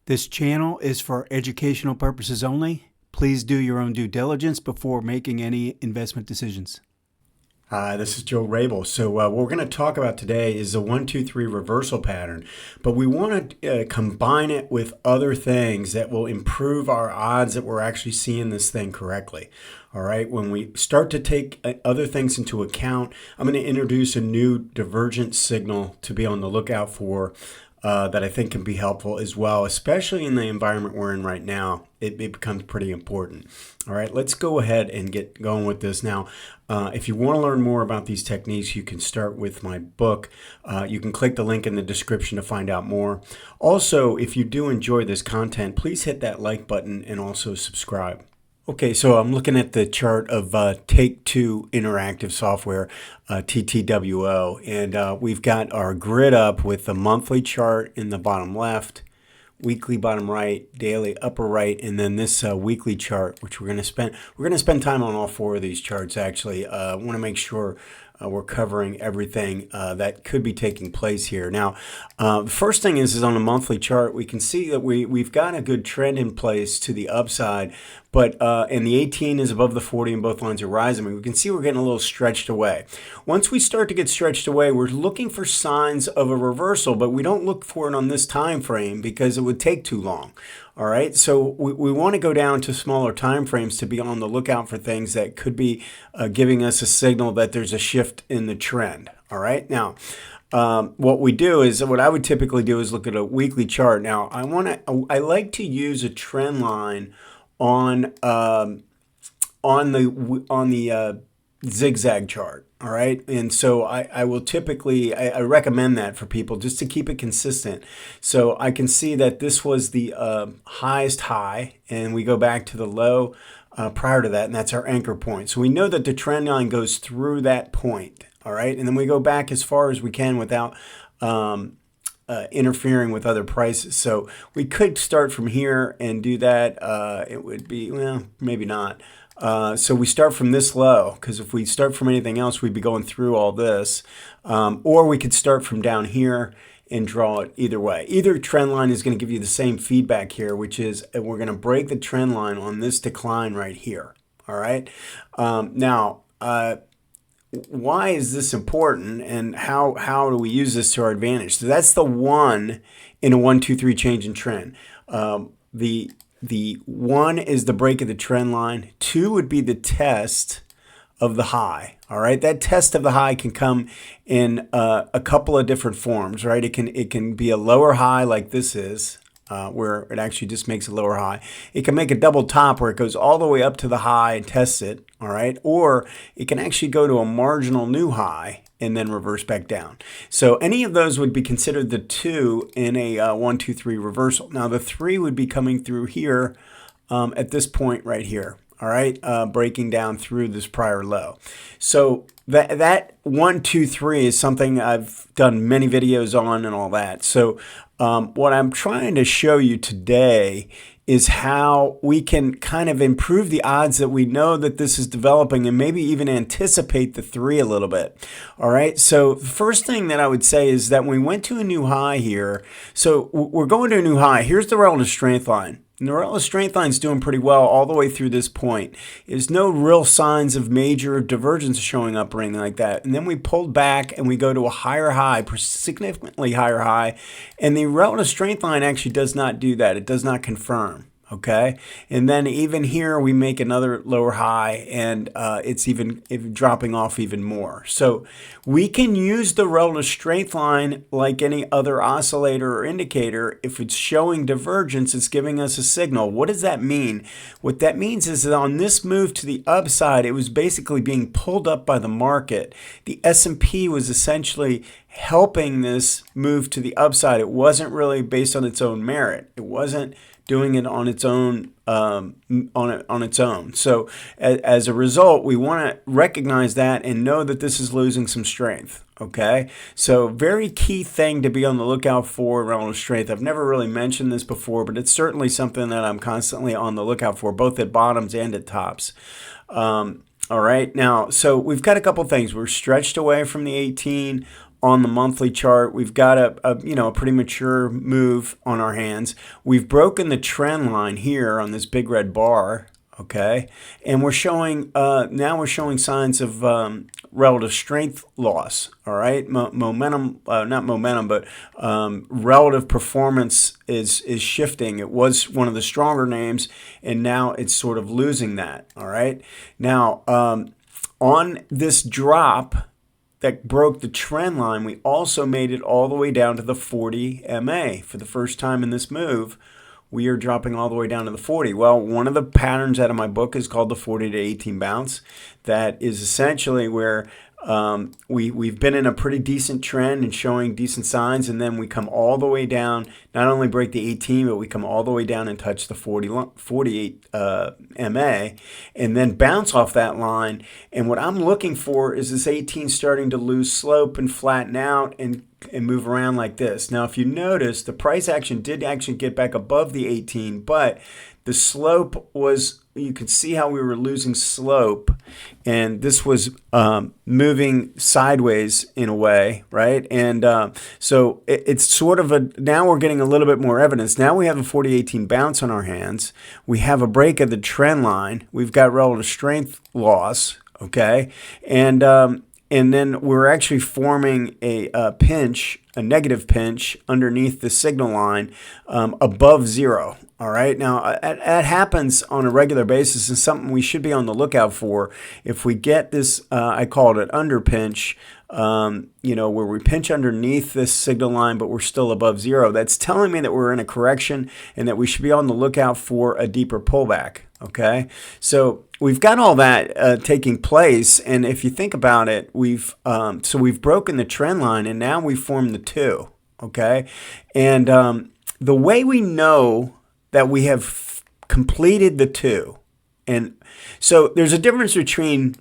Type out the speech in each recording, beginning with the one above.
This channel is for educational purposes only. Please do your own due diligence before making any investment decisions. Hi, this is Joe Rabil. So what we're going to talk about today is the 1-2-3 reversal pattern, but we want to combine it with other things that will improve our odds that we're actually seeing this thing correctly. All right, when we start to take other things into account, I'm going to introduce a new divergence signal to be on the lookout for. That I think can be helpful as well, especially in the environment we're in right now. It becomes pretty important. All right, let's go ahead and get going with this. Now, if you want to learn more about these techniques, you can start with my book. You can click the link in the description to find out more. Also, if you do enjoy this content, please hit that like button and also subscribe. Okay, so I'm looking at the chart of TTWO interactive software, TTWO, and we've got our grid up with the monthly chart in the bottom left, weekly bottom right, daily upper right, and then this weekly chart, which we're going to spend time on all four of these charts. Actually, I want to make sure we're covering everything that could be taking place here. Now, the first thing is on the monthly chart, we can see that we've got a good trend in place to the upside, but and the 18 is above the 40 and both lines are rising. We can see we're getting a little stretched away. Once we start to get stretched away, we're looking for signs of a reversal, but we don't look for it on this time frame because it would take too long. All right, so we want to go down to smaller time frames to be on the lookout for things that could be giving us a signal that there's a shift in the trend. All right, now what I would typically do is look at a weekly chart. Now I like to use a trend line on the zigzag chart. All right, and so I will typically, I recommend that for people just to keep it consistent. So I can see that this was the highest high, and we go back to the low prior to that, and that's our anchor point. So we know that the trend line goes through that point, all right? And then we go back as far as we can without interfering with other prices. So we could start from here and do that. It would be, well, maybe not. So we start from this low, because if we start from anything else, we'd be going through all this. Or we could start from down here and draw it either way. Either trend line is going to give you the same feedback here, which is we're going to break the trend line on this decline right here. All right. Now, why is this important, and how do we use this to our advantage? So that's the one in a 1-2-3 change in trend. The one is the break of the trend line. Two would be the test of the high. All right, that test of the high can come in a couple of different forms, right? It can be a lower high like this is, where it actually just makes a lower high. It can make a double top where it goes all the way up to the high and tests it, all right? Or it can actually go to a marginal new high and then reverse back down. So any of those would be considered the two in a 1-2-3 reversal. Now the three would be coming through here at this point right here. All right, breaking down through this prior low. So that 1-2-3 is something I've done many videos on and all that. So what I'm trying to show you today is how we can kind of improve the odds that we know that this is developing and maybe even anticipate the three a little bit. All right, so the first thing that I would say is that when we went to a new high here, so we're going to a new high. Here's the relative strength line. And the relative strength line is doing pretty well all the way through this point. There's no real signs of major divergence showing up or anything like that. And then we pulled back and we go to a higher high, significantly higher high. And the relative strength line actually does not do that. It does not confirm. Okay, and then even here we make another lower high, and it's even dropping off even more. So we can use the relative strength line like any other oscillator or indicator. If it's showing divergence, it's giving us a signal. What does that mean? What that means is that on this move to the upside, it was basically being pulled up by the market. The S&P was essentially helping this move to the upside. It wasn't really based on its own merit. It wasn't doing it on its own. So as a result, we want to recognize that and know that this is losing some strength. Okay, so very key thing to be on the lookout for relative strength. I've never really mentioned this before, but it's certainly something that I'm constantly on the lookout for, both at bottoms and at tops. All right, now, so we've got a couple things. We're stretched away from the 18 on the monthly chart. We've got a pretty mature move on our hands. We've broken the trend line here on this big red bar. Okay, and we're showing now we're showing signs of relative strength loss. All right, momentum, not momentum, but relative performance is shifting. It was one of the stronger names, and now it's sort of losing that. All right, now on this drop that broke the trend line, we also made it all the way down to the 40 MA for the first time in this move. We are dropping all the way down to the 40. Well, one of the patterns out of my book is called the 40 to 18 bounce. That is essentially where we've been in a pretty decent trend and showing decent signs, and then we come all the way down, not only break the 18, but we come all the way down and touch the 48 MA, and then bounce off that line. And what I'm looking for is this 18 starting to lose slope and flatten out and move around like this. Now, if you notice, the price action did actually get back above the 18, but the slope was, you could see how we were losing slope, and this was moving sideways in a way, right? And so it's sort of now we're getting a little bit more evidence. Now we have a 40-18 bounce on our hands. We have a break of the trend line. We've got relative strength loss, okay? And then we're actually forming a pinch, a negative pinch underneath the signal line above zero. All right. Now, that happens on a regular basis and something we should be on the lookout for. If we get this, I call it an under pinch, where we pinch underneath this signal line, but we're still above zero. That's telling me that we're in a correction and that we should be on the lookout for a deeper pullback. Okay. So we've got all that taking place. And if you think about it, we've broken the trend line and now we've formed the two. Okay. And the way we know that we have completed the two, and so there's a difference between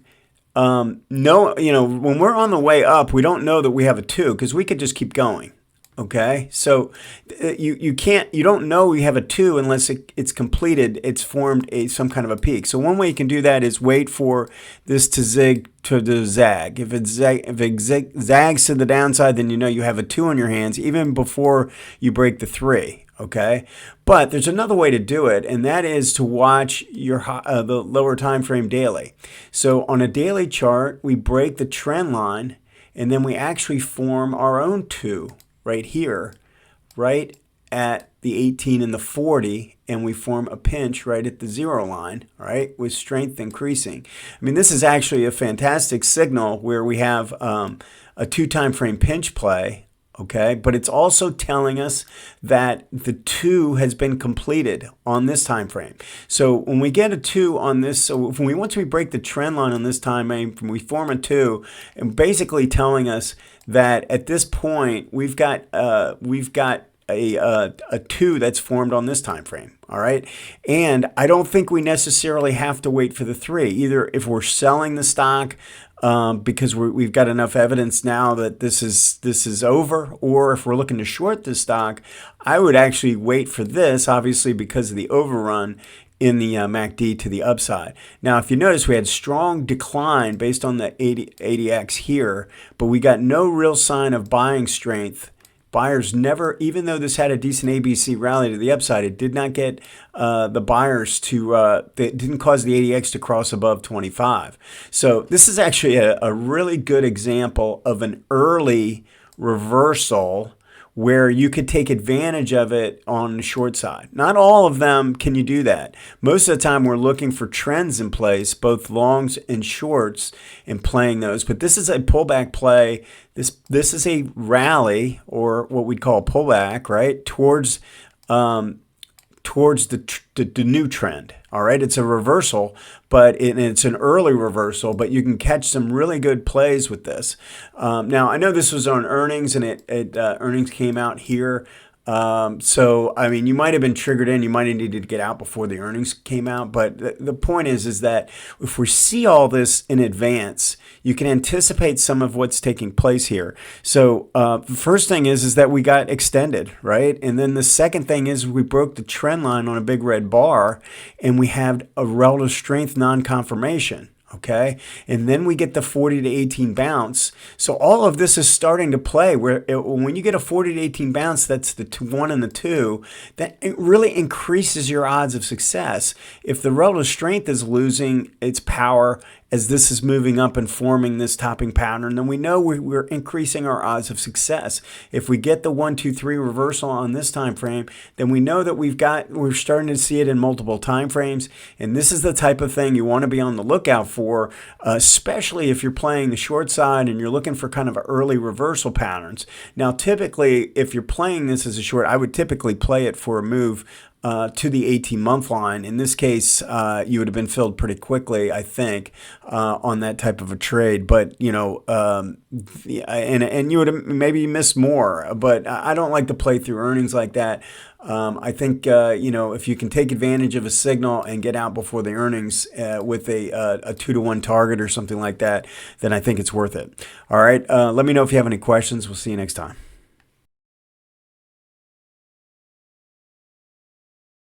when we're on the way up, we don't know that we have a two because we could just keep going. Okay, so you don't know we have a two unless it's completed. It's formed some kind of a peak. So one way you can do that is wait for this to zig to the zag. If it zags to the downside, then you know you have a two on your hands even before you break the three. Okay, but there's another way to do it, and that is to watch the lower time frame daily. So on a daily chart, we break the trend line, and then we actually form our own two right here, right at the 18 and the 40, and we form a pinch right at the zero line, right, with strength increasing. I mean, this is actually a fantastic signal where we have a 2 time frame pinch play. Okay, but it's also telling us that the 2 has been completed on this time frame. So when we get a 2 on this, once we break the trend line on this time frame, we form a 2, and basically telling us that at this point we've got a 2 that's formed on this time frame. All right, and I don't think we necessarily have to wait for the 3 either. If we're selling the stock because we've got enough evidence now that this is over, or if we're looking to short this stock, I would actually wait for this, obviously because of the overrun in the MACD to the upside. Now, if you notice, we had strong decline based on the 80X here, but we got no real sign of buying strength. Buyers never, even though this had a decent ABC rally to the upside, it did not get the buyers to, it didn't cause the ADX to cross above 25. So this is actually a really good example of an early reversal where you could take advantage of it on the short side. Not all of them can you do that. Most of the time we're looking for trends in place, both longs and shorts, and playing those. But this is a pullback play. This is a rally, or what we'd call a pullback, right, towards the new trend. All right, it's a reversal, but it's an early reversal, but you can catch some really good plays with this. Now, I know this was on earnings, and earnings came out here. So, I mean, you might have been triggered in, you might have needed to get out before the earnings came out. But the point is that if we see all this in advance, you can anticipate some of what's taking place here. So, the first thing is that we got extended, right? And then the second thing is we broke the trend line on a big red bar, and we had a relative strength non-confirmation. Okay, and then we get the 40 to 18 bounce. So all of this is starting to play. When you get a 40 to 18 bounce, that's the 1 and the 2. That it really increases your odds of success. If the relative strength is losing its power as this is moving up and forming this topping pattern, then we know we're increasing our odds of success. If we get the 1, 2, 3 reversal on this time frame, then we know that we're starting to see it in multiple time frames. And this is the type of thing you want to be on the lookout for, especially if you're playing the short side and you're looking for kind of early reversal patterns. Now, typically, if you're playing this as a short, I would typically play it for a move to the 18-month line. In this case, you would have been filled pretty quickly, I think, on that type of a trade. But, you know, and you would have maybe missed more. But I don't like to play through earnings like that. I think, you know, if you can take advantage of a signal and get out before the earnings with a 2-to-1 target or something like that, then I think it's worth it. All right. Let me know if you have any questions. We'll see you next time.